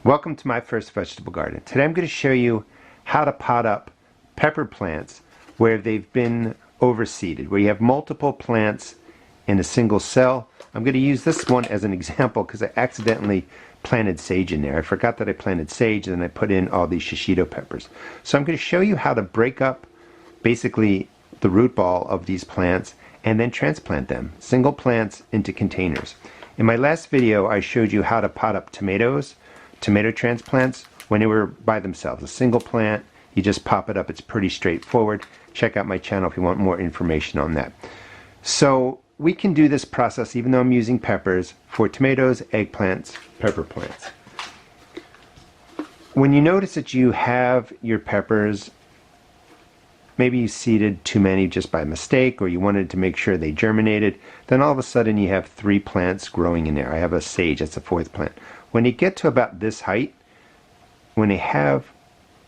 Welcome to my first vegetable garden. Today I'm going to show you how to pot up pepper plants where they've been overseeded, where you have multiple plants in a single cell. I'm going to use this one as an example because I accidentally planted sage in there. I forgot that I planted sage and then I put in all these shishito peppers. So I'm going to show you how to break up basically the root ball of these plants and then transplant them, single plants, into containers. In my last video I showed you how to pot up tomato transplants when they were by themselves. A single plant, you just pop it up. It's pretty straightforward. Check out my channel if you want more information on that. So we can do this process even though I'm using peppers for tomatoes, eggplants, pepper plants. When you notice that you have your peppers, maybe you seeded too many just by mistake, or you wanted to make sure they germinated, then all of a sudden you have 3 plants growing in there. I have a sage, that's the 4th plant. When you get to about this height, when they have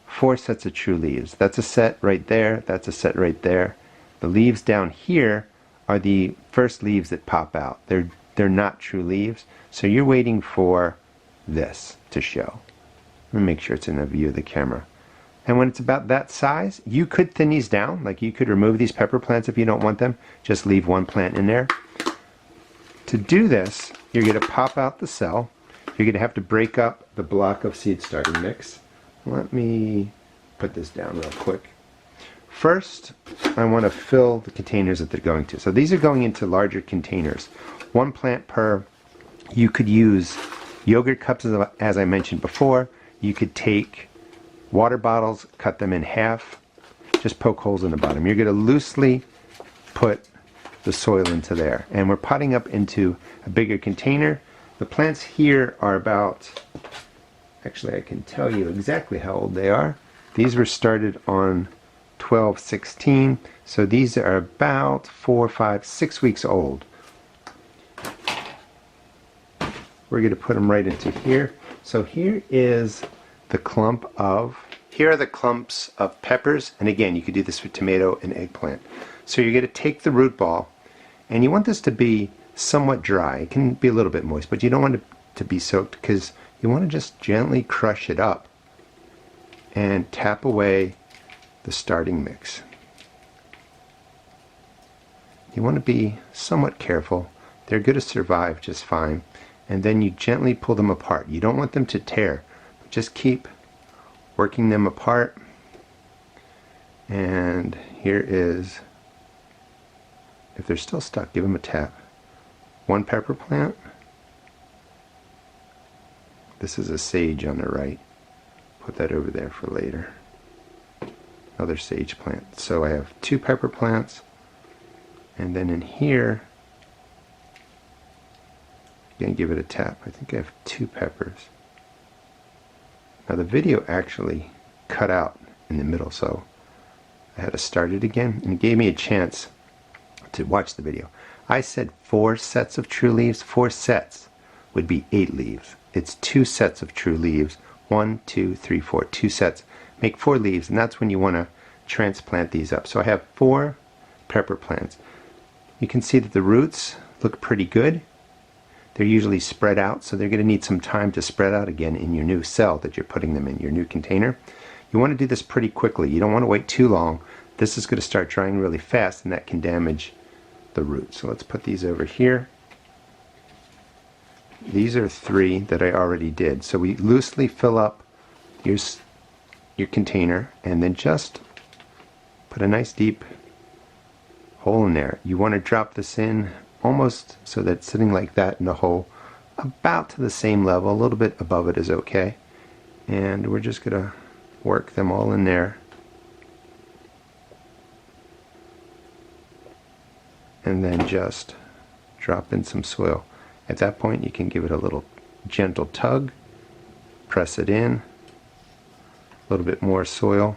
4 sets of true leaves, that's a set right there, that's a set right there. The leaves down here are the first leaves that pop out. They're not true leaves, so you're waiting for this to show. Let me make sure it's in the view of the camera. And when it's about that size, you could thin these down, like you could remove these pepper plants if you don't want them. Just leave 1 plant in there. To do this, you're going to pop out the cell. You're going to have to break up the block of seed starting mix. Let me put this down real quick. First, I want to fill the containers that they're going to. So these are going into larger containers. 1 plant per. You could use yogurt cups, as I mentioned before. You could take water bottles, cut them in half, just poke holes in the bottom. You're going to loosely put the soil into there. And we're potting up into a bigger container. The plants here are about, actually I can tell you exactly how old they are. These were started on 12/16, so these are about 4, 5, 6 weeks old. We're going to put them right into here. So here is the here are the clumps of peppers, and again you could do this with tomato and eggplant. So you're going to take the root ball, and you want this to be somewhat dry. It can be a little bit moist, but you don't want it to be soaked because you want to just gently crush it up and tap away the starting mix. You want to be somewhat careful. They're going to survive just fine. And then you gently pull them apart. You don't want them to tear. Just keep working them apart. And here is, if they're still stuck, give them a tap. 1 pepper plant. This is a sage on the right. Put that over there for later. Another sage plant. So I have 2 pepper plants. And then in here, again, give it a tap. I think I have 2 peppers. Now the video actually cut out in the middle, so I had to start it again, and it gave me a chance to watch the video. I said 4 sets of true leaves. 4 sets would be 8 leaves. It's 2 sets of true leaves. 1, 2, 3, 4. 2 sets make 4 leaves, and that's when you want to transplant these up. So I have 4 pepper plants. You can see that the roots look pretty good. They're usually spread out, so they're going to need some time to spread out again in your new cell that you're putting them in, your new container. You want to do this pretty quickly. You don't want to wait too long. This is going to start drying really fast, and that can damage the roots. So let's put these over here. These are 3 that I already did. So we loosely fill up your container and then just put a nice deep hole in there. You want to drop this in almost so that it's sitting like that in the hole, about to the same level. A little bit above it is okay. And we're just going to work them all in there. And then just drop in some soil. At that point you can give it a little gentle tug, press it in, a little bit more soil,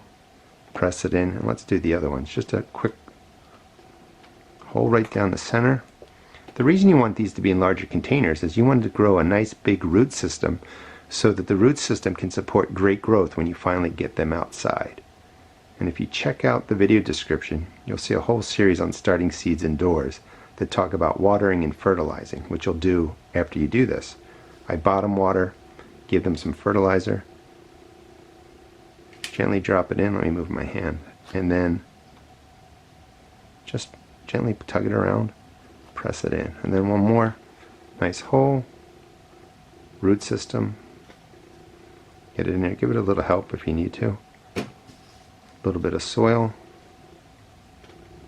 press it in, and let's do the other ones. Just a quick hole right down the center. The reason you want these to be in larger containers is you want to grow a nice big root system so that the root system can support great growth when you finally get them outside. And if you check out the video description, you'll see a whole series on starting seeds indoors that talk about watering and fertilizing, which you'll do after you do this. I bottom water, give them some fertilizer. Gently drop it in. Let me move my hand. And then just gently tug it around, press it in. And then one more. Nice hole. Root system. Get it in there. Give it a little help if you need to. A little bit of soil.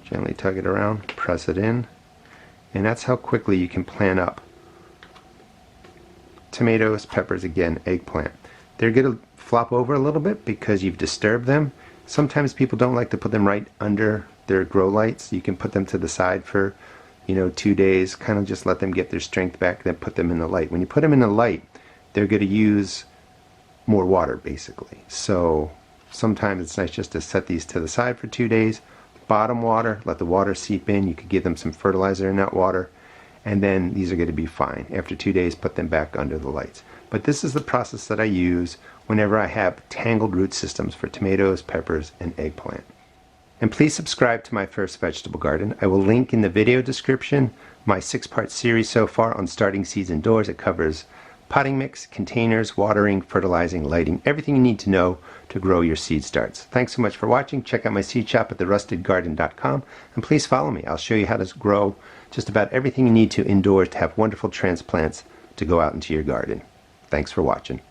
Gently tug it around, press it in. And that's how quickly you can plant up tomatoes, peppers, again, eggplant. They're going to flop over a little bit because you've disturbed them. Sometimes people don't like to put them right under their grow lights. You can put them to the side for 2 days, kind of just let them get their strength back, then put them in the light. When you put them in the light, they're going to use more water basically. So sometimes it's nice just to set these to the side for 2 days, bottom water, let the water seep in. You could give them some fertilizer in that water, and then these are going to be fine. After 2 days, put them back under the lights. But this is the process that I use whenever I have tangled root systems for tomatoes, peppers, and eggplant. And please subscribe to my first vegetable garden. I will link in the video description my 6-part series so far on starting seeds indoors. It covers potting mix, containers, watering, fertilizing, lighting, everything you need to know to grow your seed starts. Thanks so much for watching. Check out my seed shop at therustedgarden.com, and please follow me. I'll show you how to grow just about everything you need to indoors to have wonderful transplants to go out into your garden. Thanks for watching.